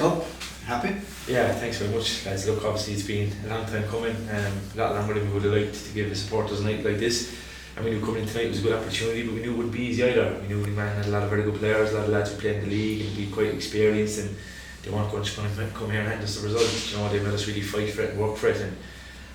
Cup. Happy? Yeah, thanks very much, lads. Look, obviously it's been a long time coming, a lot longer than we would have liked to give the supporters a night like this. And we knew coming in tonight was a good opportunity, but we knew it wouldn't be easy either. We knew man had a lot of very good players, a lot of lads who played in the league and be quite experienced, and they weren't going to come here and hand us the result. You know, they made us really fight for it and work for it. And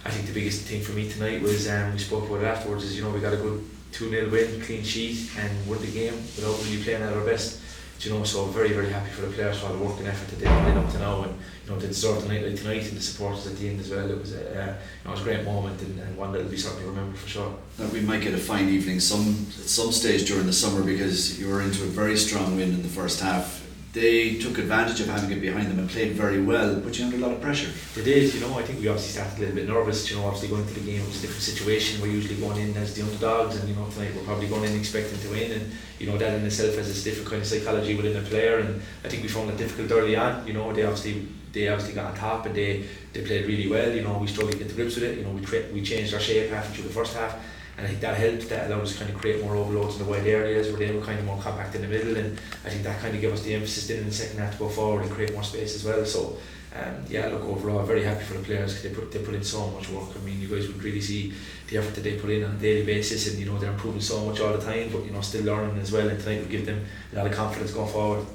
I think the biggest thing for me tonight was, we spoke about it afterwards, is, you know, we got a good 2-0 win, clean sheet, and won the game without really playing at our best. You know, so very, very happy for the players for all the work and effort that they've put in up to now, and you know, they deserve the night like tonight, and the supporters at the end as well. It was a great moment, and one that will be certainly remembered for sure. Now, we might get a fine evening at some stage during the summer, because you were into a very strong win in the first half. They took advantage of having it behind them and played very well, but you under a lot of pressure. They did, you know. I think we obviously started a little bit nervous. You know, obviously going into the game, it was a different situation. We're usually going in as the underdogs, and you know, tonight we're probably going in expecting to win, and you know, that in itself has this different kind of psychology within a player. And I think we found it difficult early on. You know, they obviously got on top, and they played really well. You know, we struggled to get to grips with it. You know, we changed our shape halfway through the first half, and I think that helped. That allowed us to kind of create more overloads in the wide areas where they were kind of more compact in the middle, and I think that kind of gave us the emphasis then in the second half to go forward and create more space as well. So yeah, look, overall very happy for the players, because they put in so much work. I mean, you guys would really see the effort that they put in on a daily basis, and you know, they're improving so much all the time, but you know, still learning as well, and tonight will give them a lot of confidence going forward.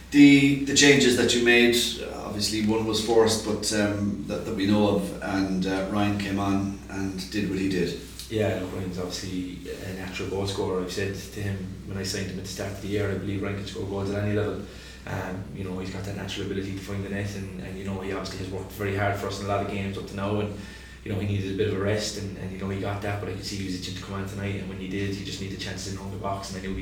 The changes that you made, obviously one was forced, but that we know of, and Ryan came on and did what he did. Yeah, look, Ryan's obviously a natural goal scorer. I've said to him when I signed him at the start of the year, I believe Ryan can score goals at any level. You know, he's got that natural ability to find the net, and you know, he obviously has worked very hard for us in a lot of games up to now, and you know, he needed a bit of a rest, and you know, he got that, but I could see he was itching to come on tonight, and when he did, he just needed chances in on the box, and I knew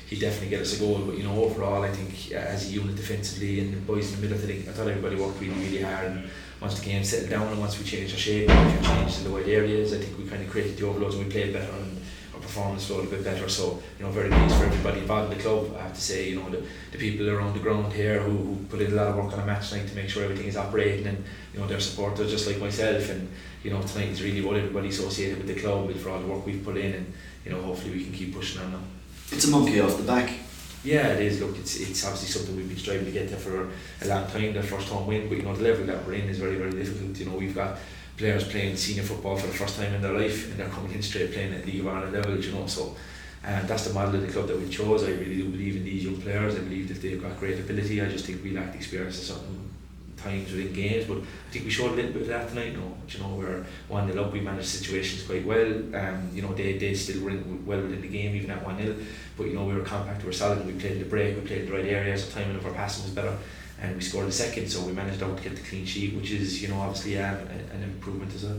he'd definitely get us a goal. But you know, overall I think as a unit defensively and the boys in the middle, I thought everybody worked really, really hard, and once the game settled down and once we changed our shape and a few changes in the wide areas, I think we kind of created the overloads and we played better, and our performance flowed a bit better. So you know, very pleased for everybody involved in the club. I have to say, you know, the people around the ground here who put in a lot of work on a match night to make sure everything is operating, and you know, their supporters just like myself, and you know, tonight is really about everybody associated with the club, for all the work we've put in, and you know, hopefully we can keep pushing on now. It's a monkey off the back. Yeah, it is. Look, it's obviously something we've been striving to get to for a long time, their first home win, but you know, the level that we're in is very, very difficult. You know, we've got players playing senior football for the first time in their life, and they're coming in straight playing at League of Ireland level, you know, so that's the model of the club that we chose. I really do believe in these young players. I believe that they've got great ability. I just think we lacked experience at certain times within games, but I think we showed a little bit of that tonight. You know, we're 1-0 up, we managed situations quite well. You know, they still were well within the game even at 1-0, but you know, we were compact, we were solid, we played in the break, we played in the right areas, the timing of our passing was better, and we scored the second, so we managed out to get the clean sheet, which is, you know, obviously an improvement as well.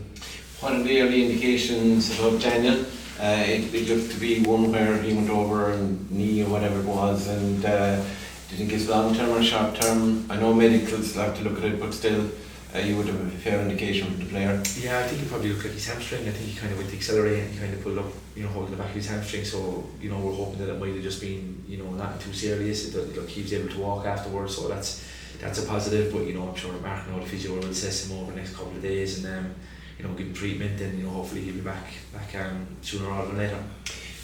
What are the early indications about Daniel? It looked to be one where he went over and knee or whatever it was, and do you think it's long term or short term? I know medicals have to look at it, but still you would have a fair indication from the player. Yeah, I think it probably looked like his hamstring. I think he kind of went to accelerate and he kind of pulled up, you know, holding the back of his hamstring, so you know, we're hoping that it might have just been, you know, not too serious. Look, he was able to walk afterwards, so that's a positive. But you know, I'm sure that Mark and the physio will assess him over the next couple of days, and you know, give him treatment, and you know, hopefully he'll be back sooner rather than later.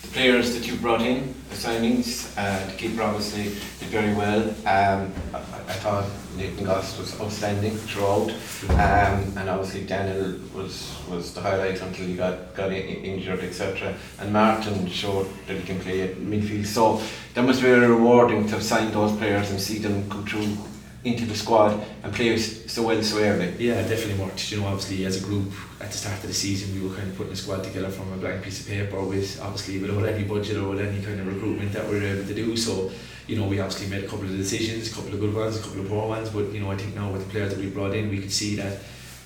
The players that you brought in, the signings, the keeper obviously did very well. I thought Nathan Goss was outstanding throughout, and obviously Daniel was the highlight until he got injured, etc. And Martin showed that he can play at midfield. So that must be very rewarding to have signed those players and see them come through into the squad and play so well so early. Yeah, definitely worked. You know, obviously as a group at the start of the season, we were kind of putting a squad together from a blank piece of paper with obviously without any budget or with any kind of recruitment that we were able to do. So you know, we obviously made a couple of decisions, a couple of good ones, a couple of poor ones, but you know, I think now with the players that we brought in, we could see that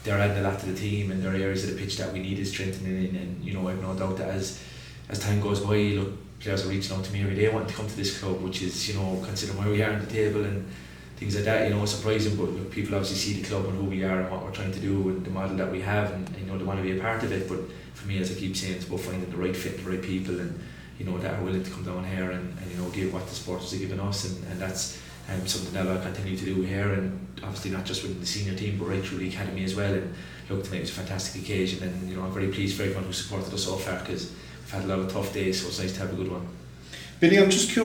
they're adding a lot to the team, and there are areas of the pitch that we need is strengthening in. And you know, I've no doubt that as time goes by, look, players are reaching out to me every day wanting to come to this club, which is, you know, considering where we are on the table and things like that, you know, it's surprising, but look, people obviously see the club and who we are and what we're trying to do and the model that we have, and you know, they want to be a part of it. But for me, as I keep saying, it's about finding the right fit, the right people, and you know, that are willing to come down here and you know, give what the supporters are giving us, and that's something that I'll continue to do here, and obviously not just within the senior team but right through the academy as well. And look, tonight was a fantastic occasion, and you know, I'm very pleased for everyone who supported us so far, because we've had a lot of tough days, so it's nice to have a good one. Billy, I'm just curious.